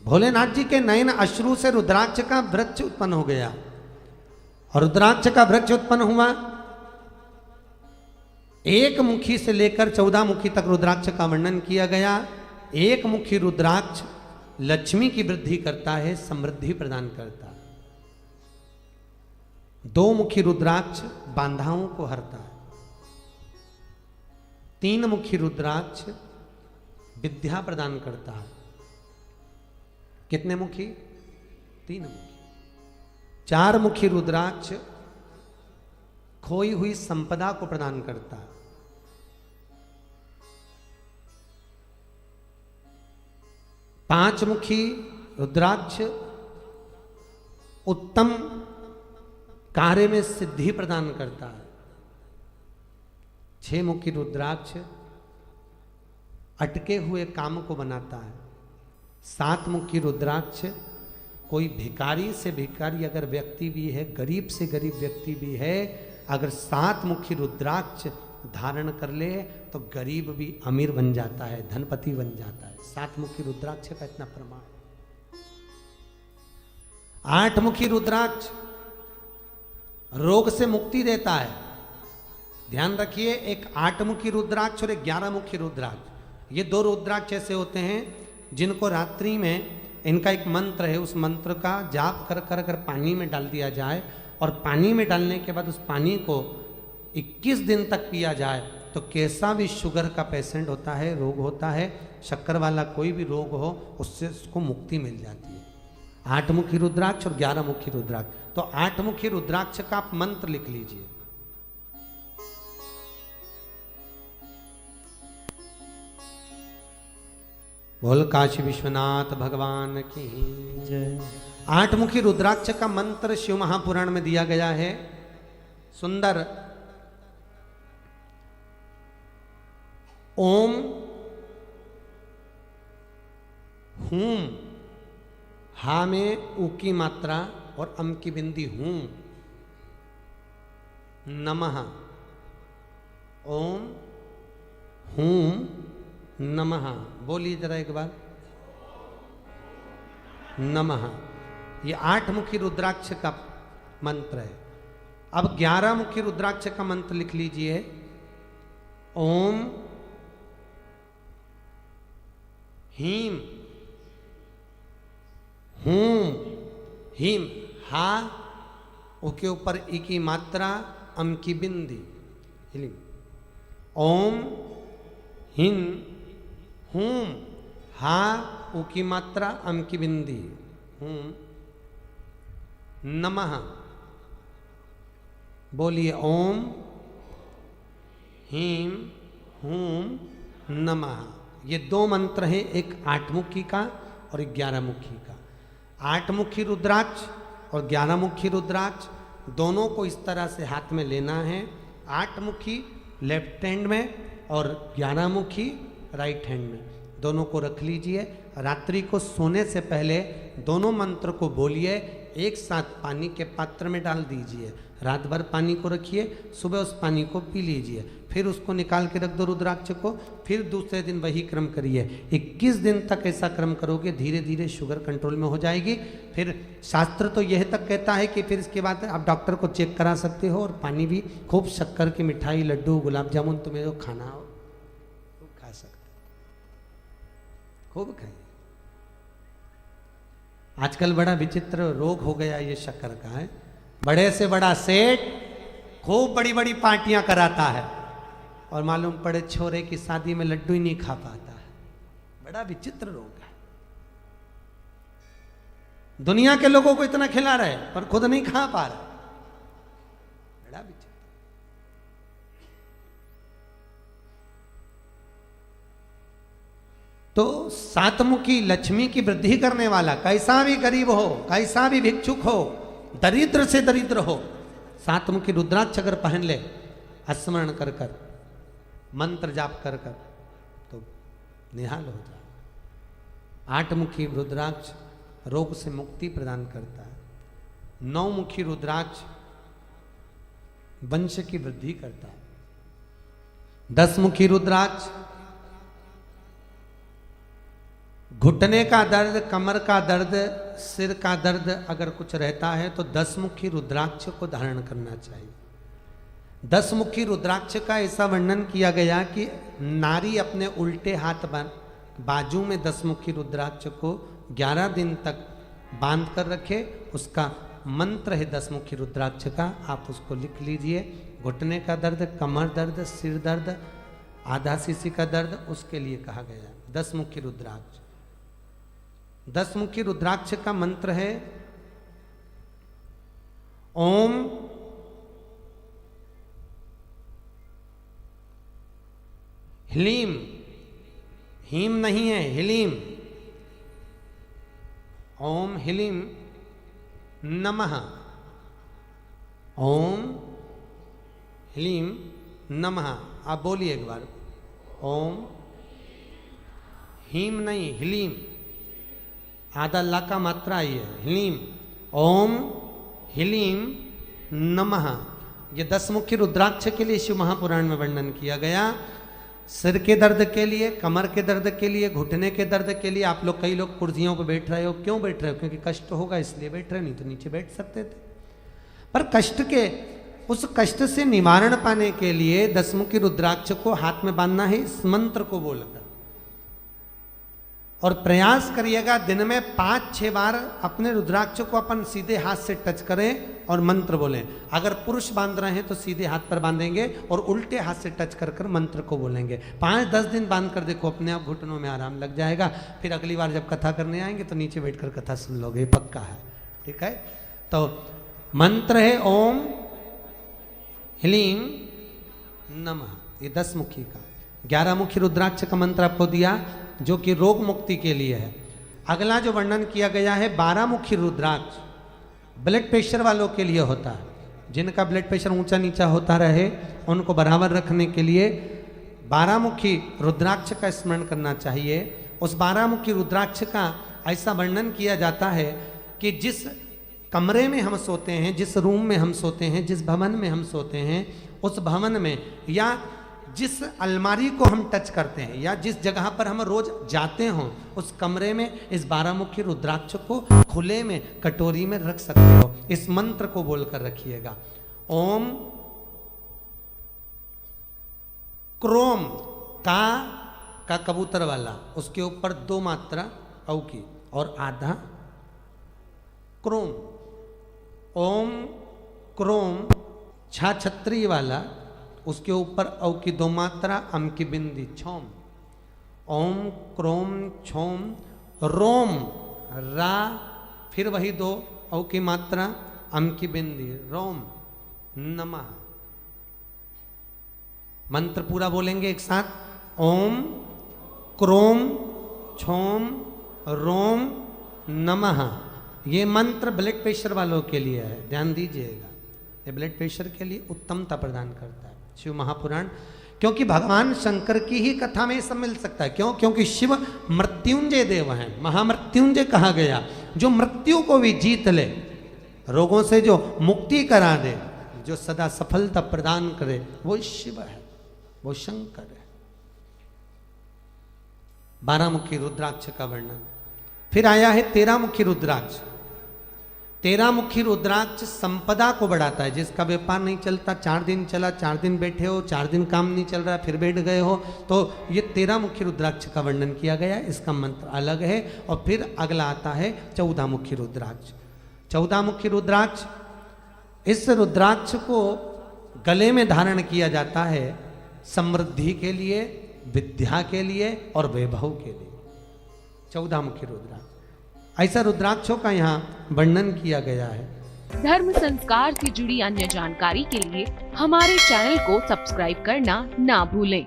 भोलेनाथ जी के नयन अश्रु से रुद्राक्ष का वृक्ष उत्पन्न हो गया। और रुद्राक्ष का वृक्ष उत्पन्न हुआ, एक मुखी से लेकर 14 मुखी तक रुद्राक्ष का वर्णन किया गया। एक मुखी रुद्राक्ष लक्ष्मी की वृद्धि करता है, समृद्धि प्रदान करता है। 2 मुखी रुद्राक्ष बाधाओं को हरता है। 3 मुखी रुद्राक्ष विद्या प्रदान करता है। कितने मुखी? 3 मुखी। 4 मुखी रुद्राक्ष खोई हुई संपदा को प्रदान करता है। 5 मुखी रुद्राक्ष उत्तम कार्य में सिद्धि प्रदान करता है। 6 मुखी रुद्राक्ष अटके हुए काम को बनाता है। 7 मुखी रुद्राक्ष कोई भिखारी से भिखारी अगर व्यक्ति भी है, गरीब से गरीब व्यक्ति भी है, अगर 7 मुखी रुद्राक्ष धारण कर ले तो गरीब भी अमीर बन जाता है, धनपति बन जाता है। 7 मुखी रुद्राक्ष का इतना प्रमाण। 8 मुखी रुद्राक्ष रोग से मुक्ति देता है। ध्यान रखिए, एक 8 मुखी रुद्राक्ष और एक 11 मुखी रुद्राक्ष, ये 2 रुद्राक्ष ऐसे होते हैं जिनको रात्रि में इनका एक मंत्र है, उस मंत्र का जाप कर कर अगर पानी में डाल दिया जाए और पानी में डालने के बाद उस पानी को 21 दिन तक पिया जाए तो कैसा भी शुगर का पेशेंट होता है, रोग होता है, शक्कर वाला कोई भी रोग हो, उससे उसको मुक्ति मिल जाती है। 8 मुखी रुद्राक्ष और 11 मुखी रुद्राक्ष। तो 8 मुखी रुद्राक्ष का आप मंत्र लिख लीजिए। बोल काशी विश्वनाथ भगवान की जय। 8 मुखी रुद्राक्ष का मंत्र शिव महापुराण में दिया गया है। सुंदर। ओम हूम, हा में ऊ की मात्रा और अम की बिंदी हूं, नमः। ओम हूम नमः, बोलिए जरा एक बार, नमः। ये 8 मुखी रुद्राक्ष का मंत्र है। अब 11 मुखी रुद्राक्ष का मंत्र लिख लीजिए। ओम हीम हूम हीम, हा उसके ऊपर ई की मात्रा, अम की बिंदी। ओम हिम हूम, हा ऊ की मात्रा, अम की बिंदी, हूम, नमः। बोलिए ओम हीम हूम नमः। ये 2 मंत्र हैं, एक 8 मुखी का और एक 11 मुखी का। 8 मुखी रुद्राक्ष और 11 मुखी रुद्राक्ष दोनों को इस तरह से हाथ में लेना है। 8 मुखी लेफ्ट हैंड में और 11 मुखी राइट हैंड में, दोनों को रख लीजिए। रात्रि को सोने से पहले दोनों मंत्र को बोलिए, एक साथ पानी के पात्र में डाल दीजिए। रात भर पानी को रखिए, सुबह उस पानी को पी लीजिए, फिर उसको निकाल के रख दो रुद्राक्ष को, फिर दूसरे दिन वही क्रम करिए। 21 दिन तक ऐसा क्रम करोगे, धीरे धीरे शुगर कंट्रोल में हो जाएगी। फिर शास्त्र तो यह तक कहता है कि फिर इसके बाद आप डॉक्टर को चेक करा सकते हो, और पानी भी खूब शक्कर की मिठाई, लड्डू, गुलाब जामुन तुम्हें जो खाना हो खूब खा सकते, खूब खाइए। आजकल बड़ा विचित्र रोग हो गया ये शक्कर का है। बड़े से बड़ा सेठ खूब बड़ी बड़ी पार्टियां कराता है और मालूम पड़े छोरे की शादी में लड्डू ही नहीं खा पाता है। बड़ा विचित्र रोग है। दुनिया के लोगों को इतना खिला रहे पर खुद नहीं खा पा रहे, बड़ा विचित्र। तो 7 मुखी लक्ष्मी की वृद्धि करने वाला, कैसा भी गरीब हो, कैसा भी भिक्षुक हो, दरिद्र से दरिद्र हो, 7 मुखी रुद्राक्ष अगर पहन ले, स्मरण कर कर, मंत्र जाप कर कर, तो निहाल हो जाए। 8 मुखी रुद्राक्ष रोग से मुक्ति प्रदान करता है। 9 मुखी रुद्राक्ष वंश की वृद्धि करता है। 10 मुखी रुद्राक्ष घुटने का दर्द, कमर का दर्द, सिर का दर्द अगर कुछ रहता है तो 10 मुखी रुद्राक्ष को धारण करना चाहिए। 10 मुखी रुद्राक्ष का ऐसा वर्णन किया गया कि नारी अपने उल्टे हाथ बाजू में 10 मुखी रुद्राक्ष को 11 दिन तक बांध कर रखे। उसका मंत्र है 10 मुखी रुद्राक्ष का, आप उसको लिख लीजिए। घुटने का दर्द, कमर दर्द, सिर दर्द, आधा सीसी का दर्द, उसके लिए कहा गया 10 मुखी रुद्राक्ष। 10 मुखी रुद्राक्ष का मंत्र है ओम ह्लीम, हीम नहीं है, ह्लीम, ओम ह्लीम नमः, ओम ह्लीम नमः। आप बोलिए एक बार, ओम हीम नहीं, ह्लीम, आधा ला का मात्रा आई है, ह्लीम, ओम ह्लीम नमः। ये 10 मुखी रुद्राक्ष के लिए शिव महापुराण में वर्णन किया गया। सिर के दर्द के लिए, कमर के दर्द के लिए, घुटने के दर्द के लिए। आप लोग, कई लोग कुर्सियों पर बैठ रहे हो, क्यों बैठ रहे हो? क्योंकि कष्ट होगा इसलिए बैठ रहे, नहीं तो नीचे बैठ सकते थे। पर कष्ट के, उस कष्ट से निवारण पाने के लिए 10 मुखी रुद्राक्ष को हाथ में बांधना है इस मंत्र को बोलकर। और प्रयास करिएगा दिन में 5-6 बार अपने रुद्राक्ष को अपन सीधे हाथ से टच करें और मंत्र बोलें। अगर पुरुष बांध रहे हैं तो सीधे हाथ पर बांधेंगे और उल्टे हाथ से टच कर मंत्र को बोलेंगे। 5-10 दिन बांध कर देखो, अपने आप घुटनों में आराम लग जाएगा। फिर अगली बार जब कथा करने आएंगे तो नीचे बैठकर कथा सुन लोगे, पक्का है। ठीक है, तो मंत्र है ओम ह्लीम नमः, ये 10 मुखी का। 11 मुखी रुद्राक्ष का मंत्र आपको दिया जो कि रोग मुक्ति के लिए है। अगला जो वर्णन किया गया है 12 मुखी रुद्राक्ष, ब्लड प्रेशर वालों के लिए होता है। जिनका ब्लड प्रेशर ऊंचा नीचा होता रहे उनको बराबर रखने के लिए 12 मुखी रुद्राक्ष का स्मरण करना चाहिए। उस 12 मुखी रुद्राक्ष का ऐसा वर्णन किया जाता है कि जिस कमरे में हम सोते हैं, जिस रूम में हम सोते हैं, जिस भवन में हम सोते हैं, उस भवन में या जिस अलमारी को हम टच करते हैं या जिस जगह पर हम रोज जाते हों, उस कमरे में इस 12 मुखी रुद्राक्ष को खुले में कटोरी में रख सकते हो। इस मंत्र को बोलकर रखिएगा, ओम क्रोम, का कबूतर वाला, उसके ऊपर 2 मात्रा औ की और आधा क्रोम, ओम क्रोम, छा छत्री वाला, उसके ऊपर औ की 2 मात्रा, अम की बिंदी, छोम, ओम क्रोम छोम, रोम, रा, फिर वही 2 औ की मात्रा, अम की बिंदी, रोम नमः। मंत्र पूरा बोलेंगे एक साथ, ओम क्रोम छोम रोम नमः। ये मंत्र ब्लड प्रेशर वालों के लिए है, ध्यान दीजिएगा। ये ब्लड प्रेशर के लिए उत्तमता प्रदान करता है शिव महापुराण, क्योंकि भगवान शंकर की ही कथा में सब मिल सकता है। क्यों? क्योंकि शिव मृत्युंजय देव हैं, महामृत्युंजय कहा गया। जो मृत्यु को भी जीत ले, रोगों से जो मुक्ति करा दे, जो सदा सफलता प्रदान करे, वो शिव है, वो शंकर है। 12 मुखी रुद्राक्ष का वर्णन। फिर आया है 13 मुखी रुद्राक्ष। 13 मुखी रुद्राक्ष संपदा को बढ़ाता है। जिसका व्यापार नहीं चलता, 4 दिन चला, 4 दिन बैठे हो, 4 दिन काम नहीं चल रहा, फिर बैठ गए हो, तो ये 13 मुखी रुद्राक्ष का वर्णन किया गया। इसका मंत्र अलग है। और फिर अगला आता है 14 मुखी रुद्राक्ष। 14 मुखी रुद्राक्ष, इस रुद्राक्ष को गले में धारण किया जाता है समृद्धि के लिए, विद्या के लिए और वैभव के लिए। 14 मुखी रुद्राक्ष, ऐसा रुद्राक्षों का यहाँ वर्णन किया गया है। धर्म संस्कार से जुड़ी अन्य जानकारी के लिए हमारे चैनल को सब्सक्राइब करना ना भूलें।